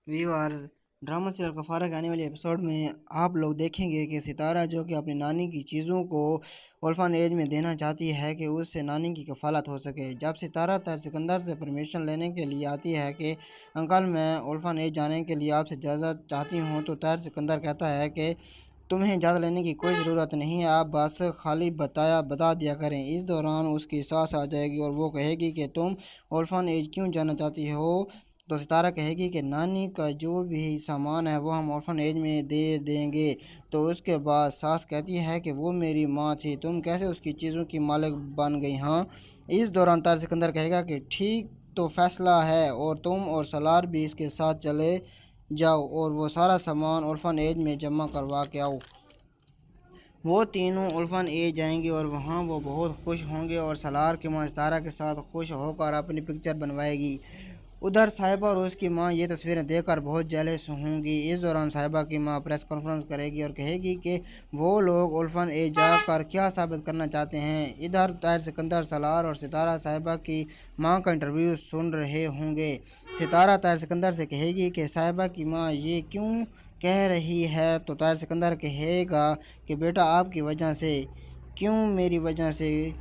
Viewers, drama serial गफ़ारा के आने वाले एपिसोड में आप लोग देखेंगे कि सितारा जो कि अपनी नानी की चीज़ों को ऑर्फन एज में देना चाहती है कि उससे नानी की कफ़ालत हो सके। जब सितारा तर सिकंदर से परमिशन लेने के लिए आती है कि अंकल मैं ऑर्फन एज जाने के लिए आपसे इजाज़त चाहती हूँ, तो तर सिकंदर कहता है कि तुम्हें इजाज़त लेने की कोई ज़रूरत नहीं है, आप बस खाली बता दिया करें। इस दौरान उसकी सास आ जाएगी और वो कहेगी कि तुम ऑर्फन एज क्यों जाना चाहती हो। तो सितारा कहेगी कि नानी का जो भी सामान है वो हम ऑर्फन एज में दे देंगे। तो उसके बाद सास कहती है कि वो मेरी माँ थी, तुम कैसे उसकी चीज़ों की मालिक बन गई। हाँ, इस दौरान तार सिकंदर कहेगा कि ठीक तो फैसला है और तुम और सलार भी इसके साथ चले जाओ और वो सारा सामान ऑर्फन एज में जमा करवा के आओ। वो तीनों ऑर्फन एज जाएंगे और वहाँ वो बहुत खुश होंगे और सलार की माँ सितारा के साथ खुश होकर अपनी पिक्चर बनवाएगी। उधर साहिबा और उसकी माँ ये तस्वीरें देखकर बहुत जेलस होंगी। इस दौरान साहिबा की माँ प्रेस कॉन्फ्रेंस करेगी और कहेगी कि वो लोग ऑर्फन एज जाकर क्या साबित करना चाहते हैं। इधर ताहिर सिकंदर, सलार और सितारा साहिबा की माँ का इंटरव्यू सुन रहे होंगे। सितारा ताहिर सिकंदर से कहेगी कि साहिबा की माँ ये क्यों कह रही है, तो ताहिर सिकंदर कहेगा कि बेटा आपकी वजह से। क्यों मेरी वजह से?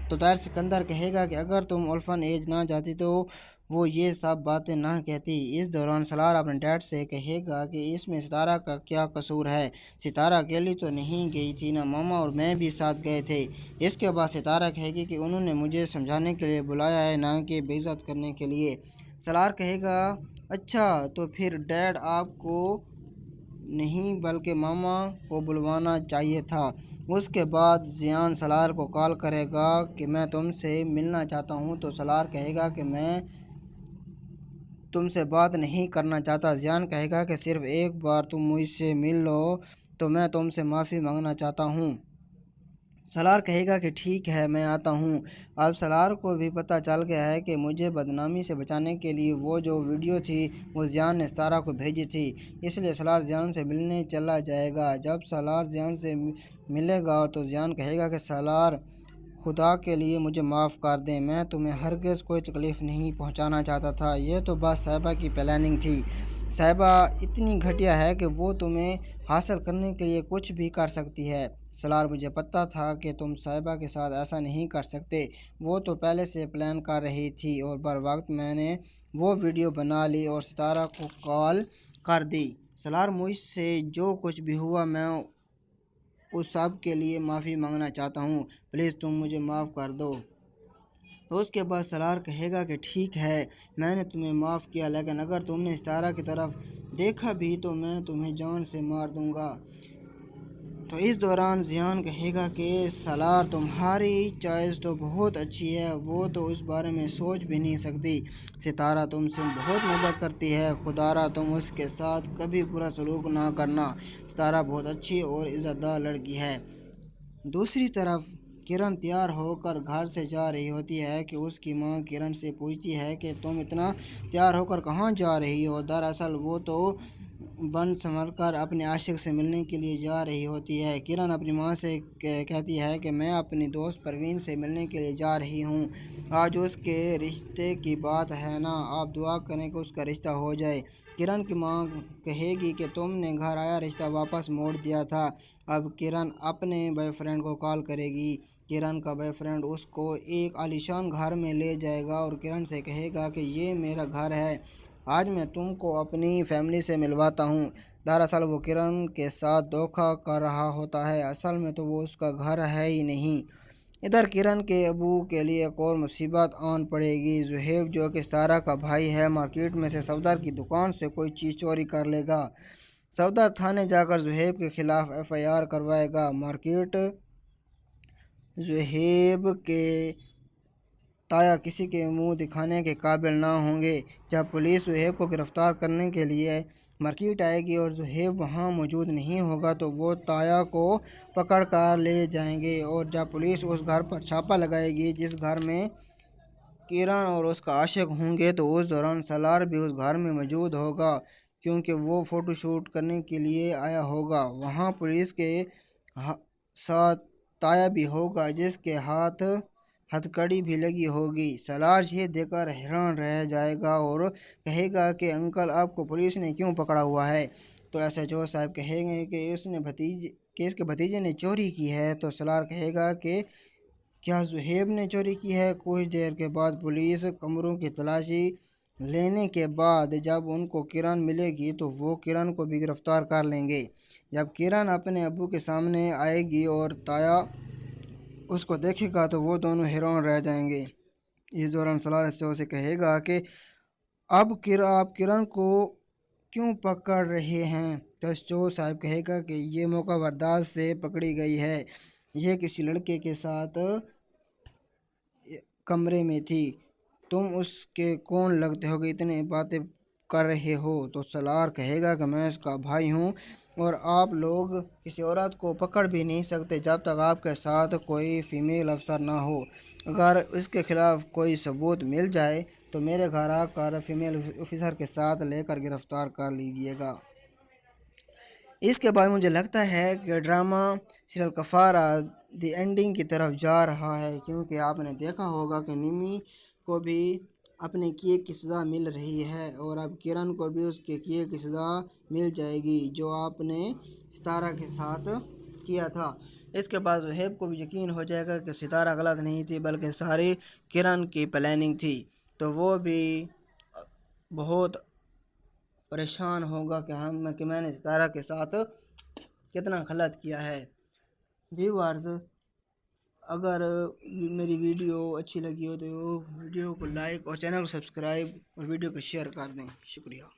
तो ताहिर सिकंदर कहेगा कि अगर तुम ऑर्फन एज ना जाती तो वो ये सब बातें ना कहती। इस दौरान सलार अपने डैड से कहेगा कि इसमें सितारा का क्या कसूर है, सितारा अकेली तो नहीं गई थी ना, मामा और मैं भी साथ गए थे। इसके बाद सितारा कहेगी कि उन्होंने मुझे समझाने के लिए बुलाया है, ना कि बेइज्जत करने के लिए। सलार कहेगा अच्छा तो फिर डैड आपको नहीं बल्कि मामा को बुलवाना चाहिए था। उसके बाद जियान सलार को कॉल करेगा कि मैं तुमसे मिलना चाहता हूँ। तो सलार कहेगा कि मैं तुमसे बात नहीं करना चाहता। जियान कहेगा कि सिर्फ एक बार तुम मुझसे मिल लो तो मैं तुमसे माफ़ी मांगना चाहता हूँ। सलार कहेगा कि ठीक है मैं आता हूँ। अब सलार को भी पता चल गया है कि मुझे बदनामी से बचाने के लिए वो जो वीडियो थी वो जियान ने सितारा को भेजी थी, इसलिए सलार जियान से मिलने चला जाएगा। जब सलार जियान से मिलेगा तो जियान कहेगा कि सलार खुदा के लिए मुझे माफ़ कर दें, मैं तुम्हें हरगिज़ कोई तकलीफ़ नहीं पहुंचाना चाहता था, यह तो बस साहिबा की प्लानिंग थी। साहिबा इतनी घटिया है कि वो तुम्हें हासिल करने के लिए कुछ भी कर सकती है। सलार मुझे पता था कि तुम साहिबा के साथ ऐसा नहीं कर सकते, वो तो पहले से प्लान कर रही थी और बर वक्त मैंने वो वीडियो बना ली और सितारा को कॉल कर दी। सलार मुझसे जो कुछ भी हुआ मैं उस सब के लिए माफ़ी मांगना चाहता हूँ, प्लीज़ तुम मुझे माफ़ कर दो। तो उसके बाद सलार कहेगा कि ठीक है मैंने तुम्हें माफ़ किया, लेकिन अगर तुमने सितारा की तरफ देखा भी तो मैं तुम्हें जान से मार दूंगा। तो इस दौरान जियान कहेगा कि सलार तुम्हारी चॉइस तो बहुत अच्छी है, वो तो उस बारे में सोच भी नहीं सकती। सितारा तुमसे बहुत मोहब्बत करती है, खुदारा तुम उसके साथ कभी बुरा सलूक ना करना, सितारा बहुत अच्छी और इज़्ज़तदार लड़की है। दूसरी तरफ किरण तैयार होकर घर से जा रही होती है कि उसकी माँ किरण से पूछती है कि तुम इतना तैयार होकर कहाँ जा रही हो। दरअसल वो तो बन संवर कर अपने आशिक से मिलने के लिए जा रही होती है। किरण अपनी माँ से कहती है कि मैं अपनी दोस्त परवीन से मिलने के लिए जा रही हूँ, आज उसके रिश्ते की बात है ना, आप दुआ करें कि उसका रिश्ता हो जाए। किरण की माँ कहेगी कि तुमने घर आया रिश्ता वापस मोड़ दिया था। अब किरण अपने बॉयफ्रेंड को कॉल करेगी। किरण का बॉयफ्रेंड उसको एक आलीशान घर में ले जाएगा और किरण से कहेगा कि ये मेरा घर है, आज मैं तुमको अपनी फैमिली से मिलवाता हूँ। दरअसल वो किरण के साथ धोखा कर रहा होता है, असल में तो वो उसका घर है ही नहीं। इधर किरण के अबू के लिए एक और मुसीबत आन पड़ेगी। जुहेब जो कि सितारा का भाई है, मार्केट में से सफदर की दुकान से कोई चीज़ चोरी कर लेगा। सफदर थाने जाकर जुहेब के खिलाफ एफआईआर करवाएगा। मार्केट जुहेब के ताया किसी के मुंह दिखाने के काबिल ना होंगे। जब पुलिस जुहेब को गिरफ्तार करने के लिए मार्केट आएगी और जुहेब वहां मौजूद नहीं होगा तो वो ताया को पकड़ कर ले जाएंगे। और जब पुलिस उस घर पर छापा लगाएगी जिस घर में किरण और उसका आशिक होंगे, तो उस दौरान सलार भी उस घर में मौजूद होगा क्योंकि वो फ़ोटो शूट करने के लिए आया होगा। वहाँ पुलिस के साथ ताया भी होगा जिसके हाथ हथकड़ी भी लगी होगी। सलार ये देखकर हैरान रह जाएगा और कहेगा कि अंकल, आपको पुलिस ने क्यों पकड़ा हुआ है? तो एसएचओ साहब कहेंगे कि इसके भतीजे ने चोरी की है। तो सलार कहेगा कि क्या ज़ुहैब ने चोरी की है? कुछ देर के बाद पुलिस कमरों की तलाशी लेने के बाद जब उनको किरण मिलेगी तो वो किरण को भी गिरफ्तार कर लेंगे। जब किरण अपने अब्बू के सामने आएगी और ताया उसको देखेगा तो वो दोनों हैरान रह जाएंगे। इस दौरान सलार एसएचओ से कहेगा कि आप किरण को क्यों पकड़ रहे हैं? तो एसएचओ साहब कहेगा कि ये मौका बर्दाश्त से पकड़ी गई है। ये किसी लड़के के साथ कमरे में थी। तुम उसके कौन लगते हो कि इतनी बातें कर रहे हो? तो सलार कहेगा कि मैं उसका भाई हूँ और आप लोग किसी औरत को पकड़ भी नहीं सकते जब तक आपके साथ कोई फीमेल अफसर ना हो। अगर इसके खिलाफ कोई सबूत मिल जाए तो मेरे घर आकर फीमेल ऑफिसर के साथ लेकर गिरफ्तार कर लीजिएगा। इसके बाद मुझे लगता है कि ड्रामा सीरियल कफारा द एंडिंग की तरफ जा रहा है, क्योंकि आपने देखा होगा कि निमी को भी अपने किए की सज़ा मिल रही है और अब किरण को भी उसके किए की सज़ा मिल जाएगी जो आपने सितारा के साथ किया था। इसके बाद ज़ुहैब को भी यकीन हो जाएगा कि सितारा गलत नहीं थी बल्कि सारी किरण की प्लानिंग थी। तो वो भी बहुत परेशान होगा कि मैंने सितारा के साथ कितना गलत किया है। व्यूअर्स, अगर मेरी वीडियो अच्छी लगी हो तो वीडियो को लाइक और चैनल को सब्सक्राइब और वीडियो को शेयर कर दें। शुक्रिया।